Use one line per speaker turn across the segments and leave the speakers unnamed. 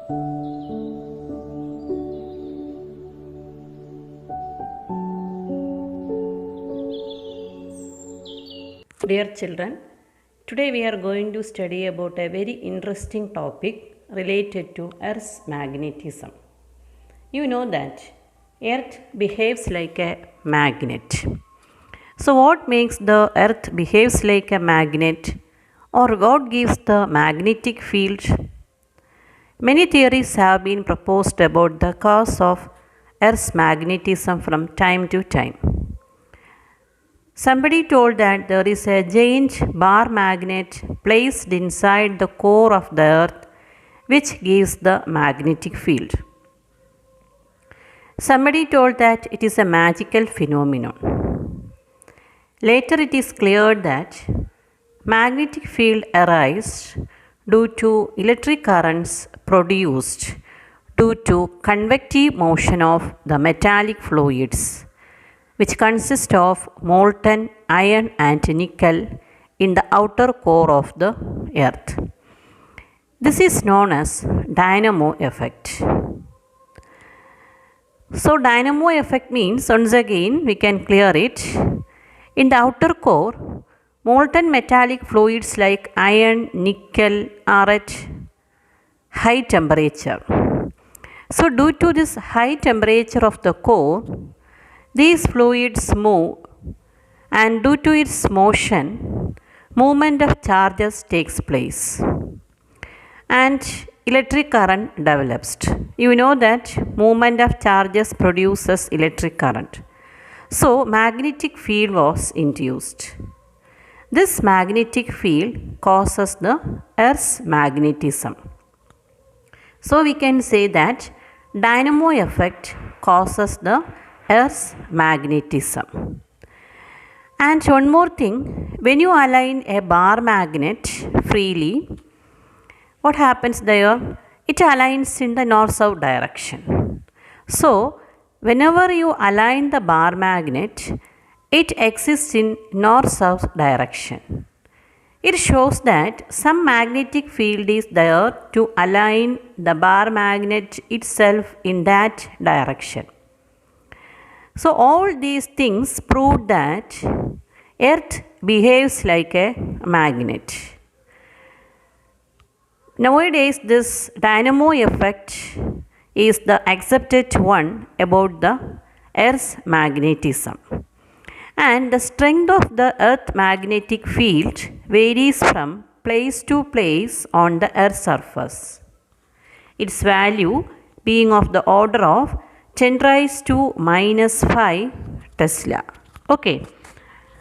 Dear children, today we are going to study about a very interesting topic related to Earth's magnetism. You know that Earth behaves like a magnet. So what makes the Earth behaves like a magnet, or what gives the magnetic field? Many theories have been proposed about the cause of Earth's magnetism from time to time. Somebody told that there is a giant bar magnet placed inside the core of the Earth which gives the magnetic field. Somebody told that it is a magical phenomenon. Later it is cleared that magnetic field arises due to electric currents produced due to convective motion of the metallic fluids, which consist of molten iron and nickel in the outer core of the Earth. This is known as dynamo effect. So dynamo effect means, once again we can clear it. In the outer core, molten metallic fluids like iron, nickel are at high temperature. So due to this high temperature of the core, these fluids move, and due to its motion, movement of charges takes place and electric current develops. You know that movement of charges produces electric current. So magnetic field was induced. This magnetic field causes the Earth's magnetism. So we can say that dynamo effect causes the Earth's magnetism. And one more thing, when you align a bar magnet freely, what happens there? It aligns in the north-south direction. So, whenever you align the bar magnet, it exists in north-south direction. It shows that some magnetic field is there to align the bar magnet itself in that direction. So all these things prove that Earth behaves like a magnet. Nowadays this dynamo effect is the accepted one about the Earth's magnetism. And the strength of the Earth magnetic field varies from place to place on the Earth's surface. Its value being of the order of 10 raised to minus 5 Tesla. Okay,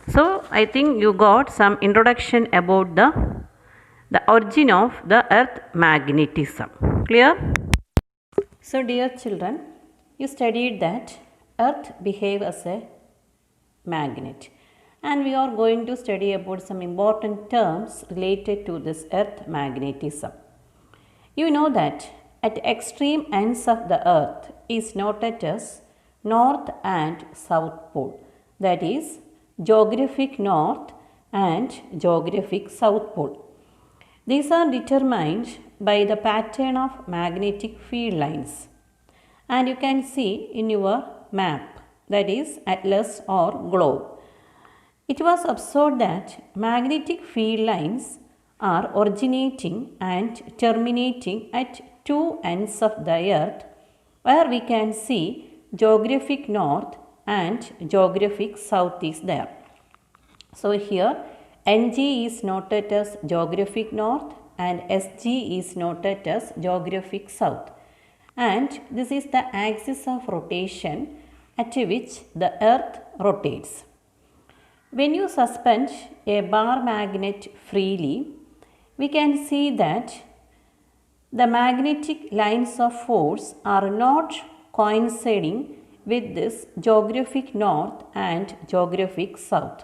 so I think you got some introduction about the origin of the Earth magnetism. Clear? So dear children, you studied that Earth behaves as a magnet, and we are going to study about some important terms related to this Earth magnetism. You know that at extreme ends of the Earth is noted as North and South Pole, that is geographic North and geographic South Pole. These are determined by the pattern of magnetic field lines, and you can see in your map, that is atlas or globe. It was observed that magnetic field lines are originating and terminating at two ends of the Earth, where we can see geographic North and geographic South is there. So here NG is noted as geographic North and SG is noted as geographic South, and this is the axis of rotation at which the Earth rotates. When you suspend a bar magnet freely, we can see that the magnetic lines of force are not coinciding with this geographic North and geographic South.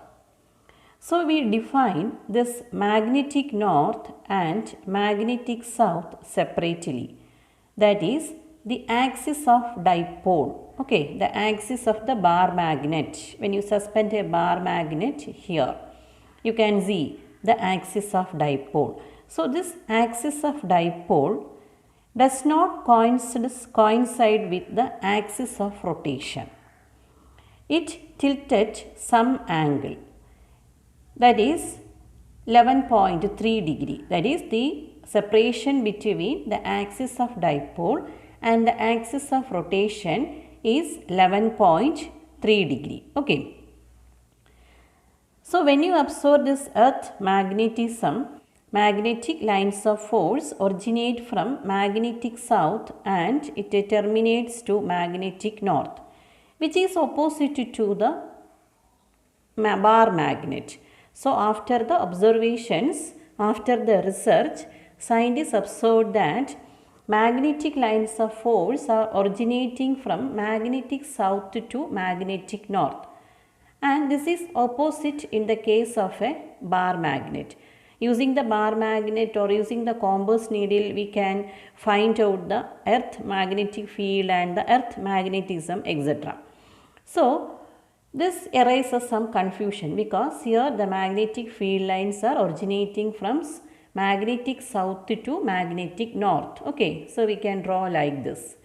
So we define this magnetic North and magnetic South separately. That is the axis of dipole. Okay, the axis of the bar magnet. When you suspend a bar magnet here, you can see the axis of dipole. So this axis of dipole does not coincide with the axis of rotation. It tilted some angle, that is 11.3 degree. That is the separation between the axis of dipole and the axis of rotation is 11.3 degree. Okay. So when you observe this earth magnetism, magnetic lines of force originate from magnetic south and it terminates to magnetic north, which is opposite to the bar magnet. So after the observations, after the research, scientists observed that magnetic lines of force are originating from magnetic south to magnetic north, and this is opposite in the case of a bar magnet. Using the bar magnet or using the compass needle, we can find out the earth magnetic field and the earth magnetism, etc. So this erases some confusion because here the magnetic field lines are originating from magnetic south to magnetic north. Okay, so we can draw like this.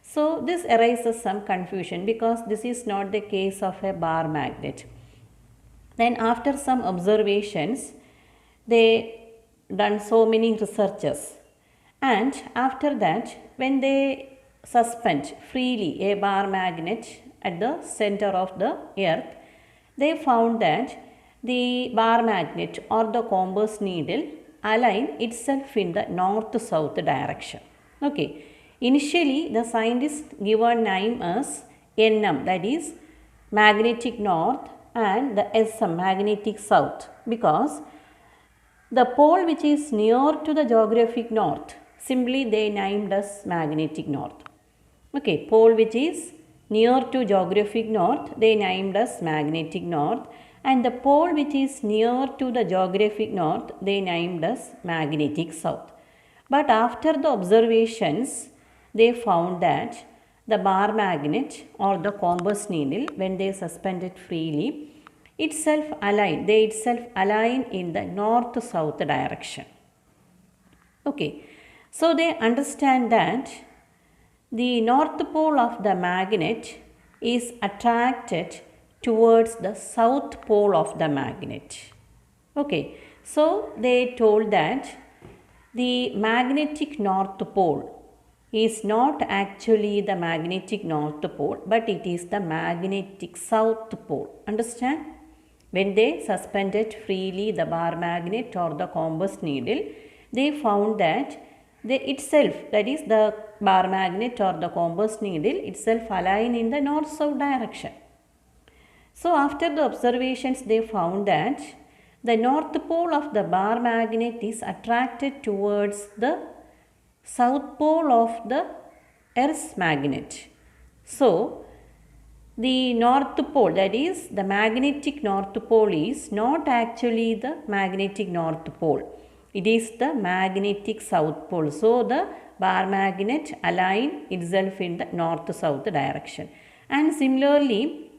So this erases some confusion because this is not the case of a bar magnet. Then after some observations, they done so many researches, and after that when they suspend freely a bar magnet at the center of the earth, they found that the bar magnet or the compass needle align itself in the north-south direction. Okay. Initially, the scientists given name as NM, that is magnetic north, and the SM, magnetic south, because the pole which is near to the geographic north, simply they named as magnetic north. Okay, pole which is near to geographic north, they named as magnetic north, and the pole which is near to the geographic north, they named as magnetic south. But after the observations, they found that the bar magnet or the compass needle, when they suspend it freely, they itself align in the north-south direction. Okay, so they understand that the north pole of the magnet is attracted towards the south pole of the magnet. Okay, so they told that the magnetic north pole is not actually the magnetic north pole, but it is the magnetic south pole. Understand? When they suspended freely the bar magnet or the compass needle, they found that they itself, that is the bar magnet or the compass needle itself, align in the north-south direction. So after the observations, they found that the north pole of the bar magnet is attracted towards the south pole of the Earth's magnet. So the north pole, that is the magnetic north pole, is not actually the magnetic north pole. It is the magnetic south pole. So the bar magnet align itself in the north-south direction. And similarly,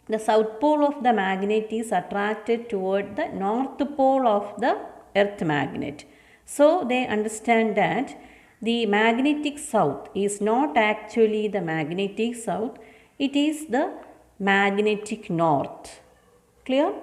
the south pole of the magnet is attracted toward the north pole of the earth magnet. So they understand that the magnetic south is not actually the magnetic south, it is the magnetic north. Clear?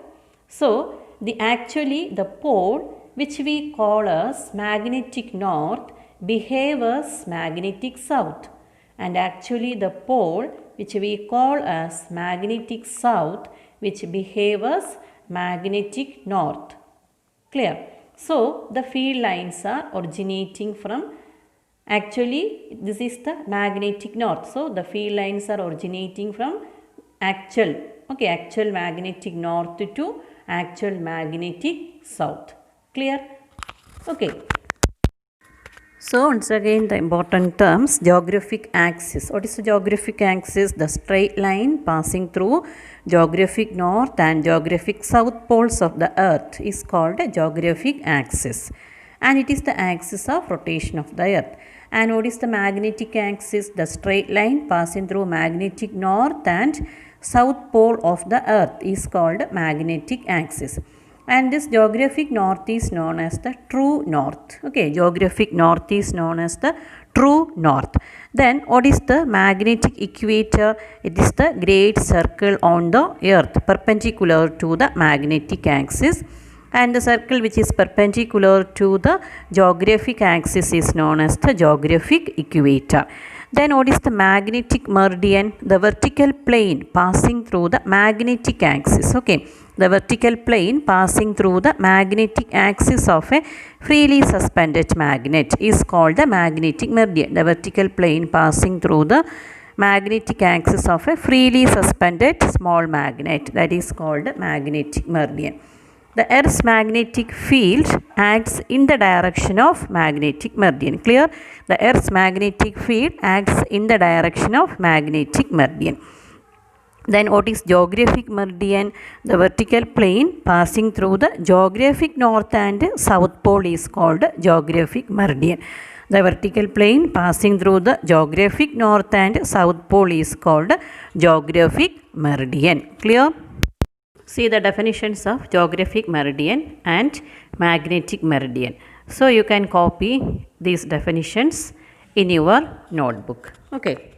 So actually the pole which we call as magnetic north behave as magnetic south, and actually the pole which we call as magnetic south which behave as magnetic north. Clear? So the field lines are originating from, actually this is the magnetic north, so the field lines are originating from actual magnetic north to actual magnetic south. Clear? Okay. So once again the important terms, geographic axis. What is the geographic axis? The straight line passing through geographic north and geographic south poles of the earth is called a geographic axis, and it is the axis of rotation of the earth. And what is the magnetic axis? The straight line passing through magnetic north and south pole of the earth is called magnetic axis. and this geographic north is known as the true north. Okay, geographic north is known as the true north. Then what is the magnetic equator? It is the great circle on the earth perpendicular to the magnetic axis, and the circle which is perpendicular to the geographic axis is known as the geographic equator. Then what is the magnetic meridian? The vertical plane passing through the magnetic axis. Okay, the vertical plane passing through the magnetic axis of a freely suspended magnet is called the magnetic meridian. The vertical plane passing through the magnetic axis of a freely suspended small magnet, that is called magnetic meridian. The Earth's magnetic field acts in the direction of magnetic meridian. Clear? The Earth's magnetic field acts in the direction of magnetic meridian. Then what is geographic meridian? The vertical plane passing through the geographic north and south pole is called geographic meridian. The vertical plane passing through the geographic north and south pole is called geographic meridian. Clear? See the definitions of geographic meridian and magnetic meridian. So you can copy these definitions in your notebook. Okay.